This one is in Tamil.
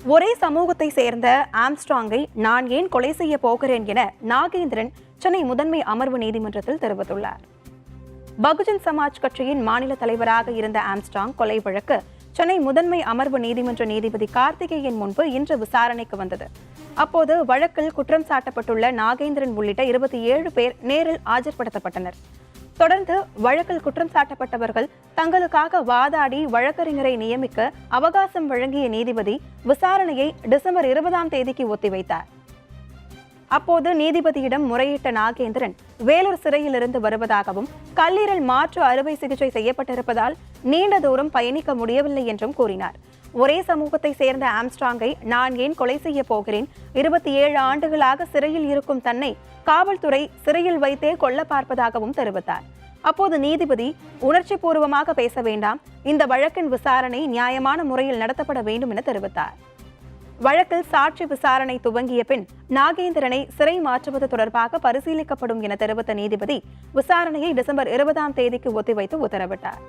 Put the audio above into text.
ஒரே சமூகத்தை சேர்ந்த ஆம்ஸ்ட்ராங்கை நான் ஏன் கொலை செய்ய போகிறேன் என நாகேந்திரன் சென்னை முதன்மை அமர்வு நீதிமன்றத்தில் தெரிவித்துள்ளார். பகுஜன் சமாஜ் கட்சியின் மாநில தலைவராக இருந்த ஆம்ஸ்ட்ராங் கொலை வழக்கு சென்னை முதன்மை அமர்வு நீதிமன்ற நீதிபதி கார்த்திகேயன் முன்பு இன்று விசாரணைக்கு வந்தது. அப்போது வழக்கில் குற்றம் சாட்டப்பட்டுள்ள நாகேந்திரன் உள்ளிட்ட 27 பேர் நேரில் ஆஜர்படுத்தப்பட்டனர். தொடர்ந்து வழக்கில் குற்றம் சாட்டப்பட்டவர்கள் தங்களுக்காக வாதாடி வழக்கறிஞரை நியமிக்க அவகாசம் வழங்கிய நீதிபதி விசாரணையை டிசம்பர் 20ஆம் தேதிக்கு ஒத்திவைத்தார். அப்போது நீதிபதியிடம் முறையிட்ட நாகேந்திரன் வேலூர் சிறையில் இருந்து வருவதாகவும் கல்லீரல் மாற்று அறுவை சிகிச்சை செய்யப்பட்டிருப்பதால் நீண்ட தூரம் பயணிக்க முடியவில்லை என்றும் கூறினார். ஒரே சமூகத்தை சேர்ந்த ஆம்ஸ்ட்ராங்கை நான் ஏன் கொலை செய்ய போகிறேன், 27 ஆண்டுகளாக சிறையில் இருக்கும் தன்னை காவல்துறை சிறையில் வைத்தே கொல்ல பார்ப்பதாகவும் தெரிவித்தார். அப்போது நீதிபதி உணர்ச்சி பூர்வமாக பேச வேண்டாம், இந்த வழக்கின் விசாரணை நியாயமான முறையில் நடத்தப்பட வேண்டும் என தெரிவித்தார். வழக்கில் சாட்சி விசாரணை துவங்கிய பின் நாகேந்திரனை சிறை மாற்றுவது தொடர்பாக பரிசீலிக்கப்படும் என தெரிவித்த நீதிபதி விசாரணையை டிசம்பர் 20ஆம் தேதிக்கு ஒத்திவைத்து உத்தரவிட்டார்.